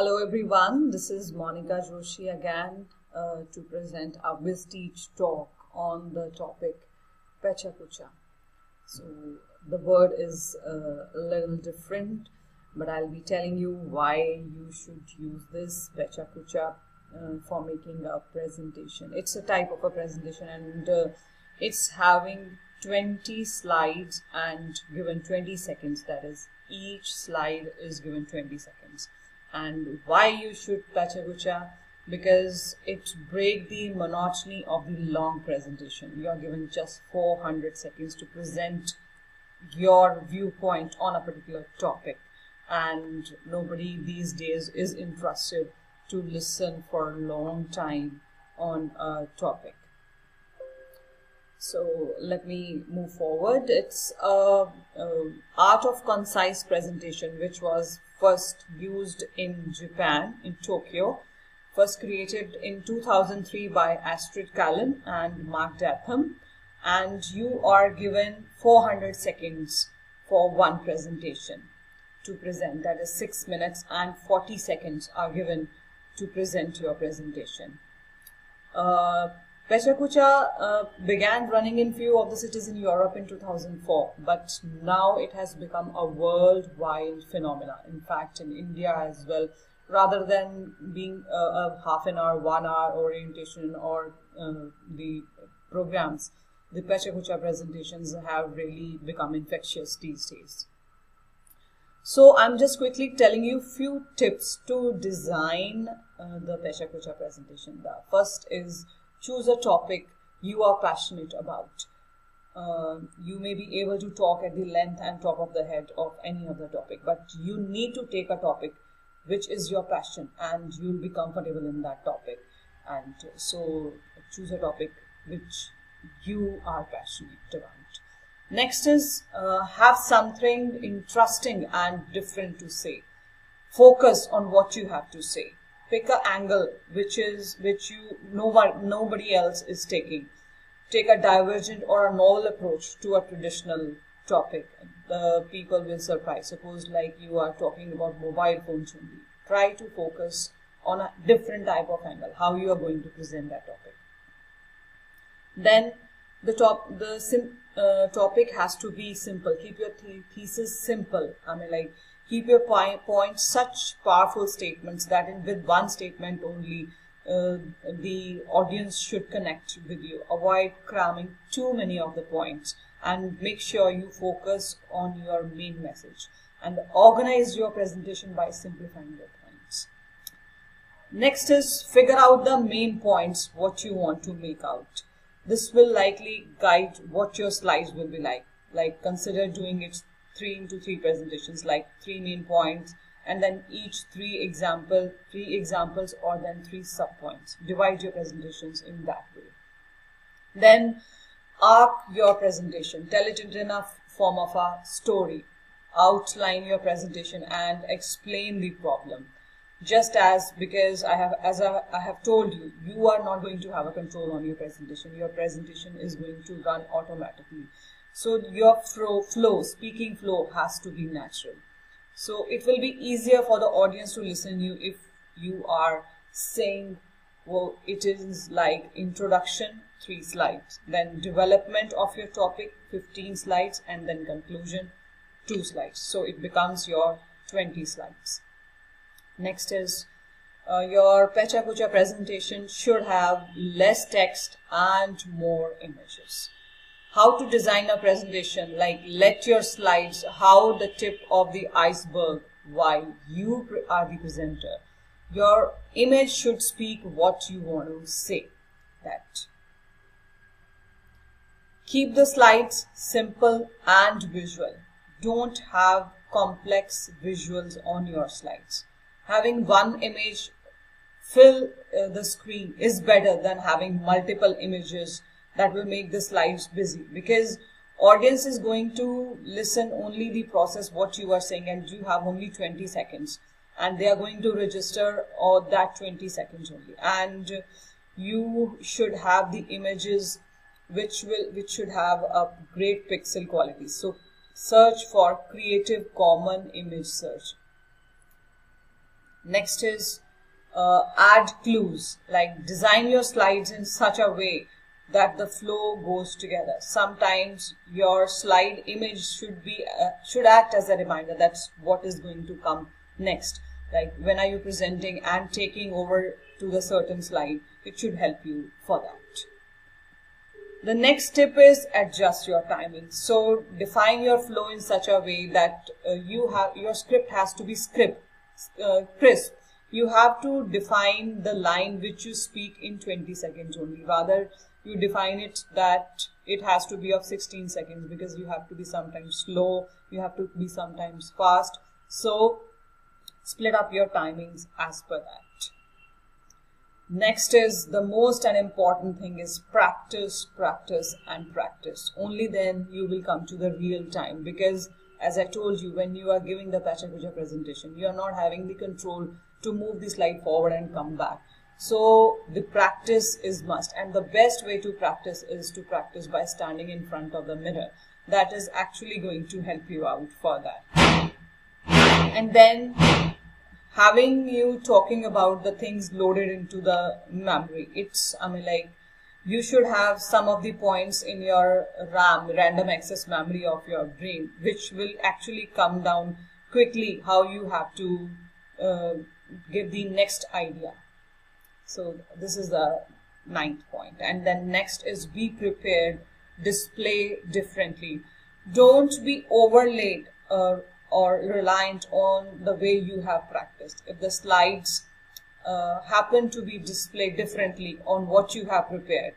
Hello everyone, this is Monica Joshi again to present a WhizTeach talk on the topic PECHA KUCHA. So the word is a little different, but I'll be telling you why you should use this PECHA KUCHA for making a presentation. It's a type of a presentation and it's having 20 slides and given 20 seconds, that is each slide is given 20 seconds. And why you should PECHA KUCHA? Because it breaks the monotony of the long presentation. You are given just 400 seconds to present your viewpoint on a particular topic, and nobody these days is interested to listen for a long time on a topic. So let me move forward. It's art of concise presentation, which was first used in Japan, in Tokyo, first created in 2003 by Astrid Callan and Mark Datham, and you are given 400 seconds for one presentation to present. That is 6 minutes and 40 seconds are given to present your presentation. PECHA KUCHA began running in few of the cities in Europe in 2004, but now it has become a worldwide phenomenon. In fact, in India as well, rather than being a half an hour, 1 hour orientation or the programs, the PECHA KUCHA presentations have really become infectious these days. So I'm just quickly telling you few tips to design the PECHA KUCHA presentation. The first is choose a topic you are passionate about. You may be able to talk at the length and top of the head of any other topic, but you need to take a topic which is your passion and you'll be comfortable in that topic. And so choose a topic which you are passionate about. Next is have something interesting and different to Focus on what you have to say. Pick an angle which nobody else is taking. Take a divergent or a novel approach to a traditional topic. The people will surprise. Suppose like you are talking about mobile phones only. Try to focus on a different type of angle, how you are going to present that topic. Then the topic has to be simple. Keep your thesis simple. Keep your points such powerful statements that with one statement only the audience should connect with you. Avoid cramming too many of the points and make sure you focus on your main message. And organize your presentation by simplifying your points. Next is figure out the main points, what you want to make out. This will likely guide what your slides will be like. Consider doing it 3 into 3 presentations, like 3 main points and then each 3 examples or then 3 sub-points. Divide your presentations in that way. Then arc your presentation. Tell it in a form of a story. Outline your presentation and explain the problem. Just because I have told you, you are not going to have a control on your presentation. Your presentation is going to run automatically. So your speaking flow has to be natural. So it will be easier for the audience to listen to you if you are saying, well, it is like introduction, 3 slides, then development of your topic, 15 slides, and then conclusion, 2 slides. So it becomes your 20 slides. Next is your PECHA KUCHA presentation should have less text and more images. How to design a presentation, let your slides how the tip of the iceberg while you are the presenter. Your image should speak what you want to say. Keep the slides simple and visual. Don't have complex visuals on your slides. Having one image fill the screen is better than having multiple images that will make the slides busy, because audience is going to listen only the process what you are saying, and you have only 20 seconds and they are going to register all that 20 seconds only. And you should have the images which should have a great pixel quality. So search for Creative Commons image search. Next is add clues, like design your slides in such a way that the flow goes together. Sometimes your slide image should act as a reminder that's what is going to come next. Like when are you presenting and taking over to the certain slide, it should help you for that. The next tip is adjust your timing. So define your flow in such a way that your script has to be crisp. You have to define the line which you speak in 20 seconds only. Rather, you define it that it has to be of 16 seconds because you have to be sometimes slow, you have to be sometimes fast. So split up your timings as per that. Next is the most and important thing is practice, practice and practice. Only then you will come to the real time, because as I told you, when you are giving the PECHA KUCHA presentation, you are not having the control to move the slide forward and come back. So the practice is must, and the best way to practice is to practice by standing in front of the mirror. That is actually going to help you out for that. And then having you talking about the things loaded into the memory. You should have some of the points in your RAM, random access memory of your brain, which will actually come down quickly how you have to give the next idea. So this is the 9th point. And then next is be prepared, display differently. Don't be overlaid or reliant on the way you have practiced. If the slides happen to be displayed differently on what you have prepared,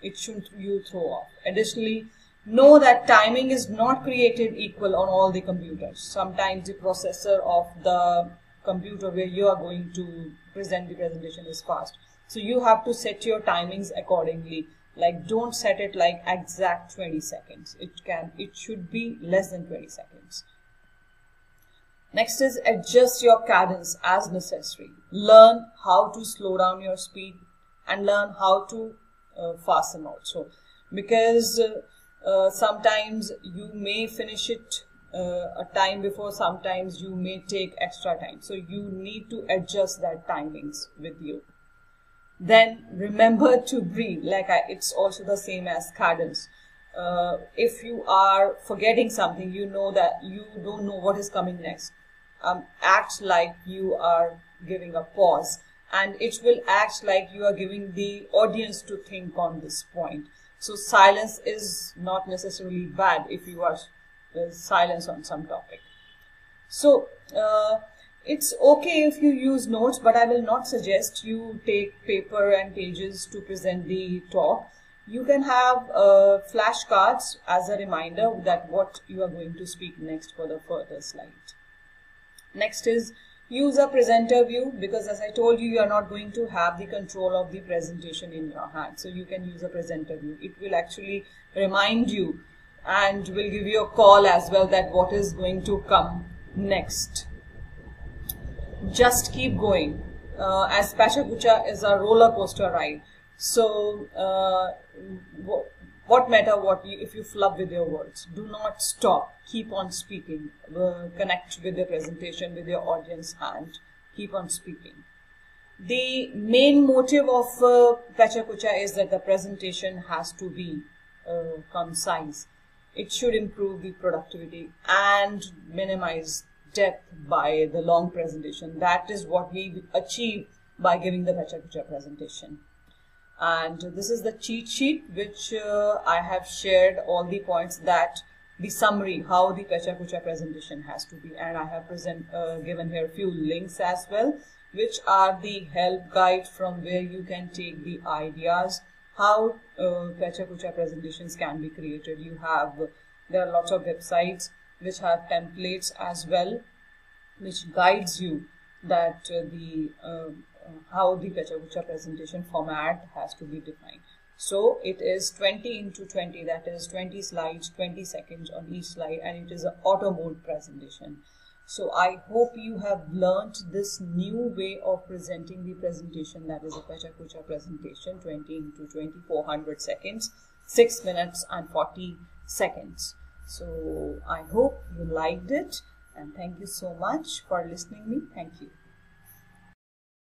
it shouldn't you throw off. Additionally, know that timing is not created equal on all the computers. Sometimes the processor of the computer where you are going to present the presentation is fast. So you have to set your timings accordingly. Like, don't set it like exact 20 seconds. It should be less than 20 seconds. Next is adjust your cadence as necessary. Learn how to slow down your speed and learn how to fasten also. Because sometimes you may finish it a time before, sometimes you may take extra time. So you need to adjust that timings with you. Then remember to breathe. It's also the same as cadence. If you are forgetting something, you know that you don't know what is coming next. Act like you are giving a pause, and it will act like you are giving the audience to think on this point. So silence is not necessarily bad if you are silence on some topic. So it's okay if you use notes, but I will not suggest you take paper and pages to present the talk. You can have flashcards as a reminder that what you are going to speak next for the further slide. Next is use a presenter view, because as I told you, you are not going to have the control of the presentation in your hand. So you can use a presenter view. It will actually remind you and will give you a call as well that what is going to come next. Just keep going. As PECHA KUCHA is a roller coaster ride. So what matter if you flub with your words? Do not stop. Keep on speaking. Connect with the presentation, with your audience, and keep on speaking. The main motive of PECHA KUCHA is that the presentation has to be concise. It should improve the productivity and minimize depth by the long presentation. That is what we achieve by giving the PECHA KUCHA presentation. And this is the cheat sheet which I have shared all the points, that the summary how the PECHA KUCHA presentation has to be, and I have given here a few links as well, which are the help guide from where you can take the ideas how PECHA KUCHA presentations can be created. There are lots of websites which have templates as well, which guides you that how the PECHA KUCHA presentation format has to be defined. So it is 20 into 20, that is 20 slides, 20 seconds on each slide, and it is an auto mode presentation. So I hope you have learnt this new way of presenting the presentation, that is a PECHA KUCHA presentation, 20 into 20, 400 seconds, 6 minutes and 40 seconds. So I hope you liked it, and thank you so much for listening me. Thank you.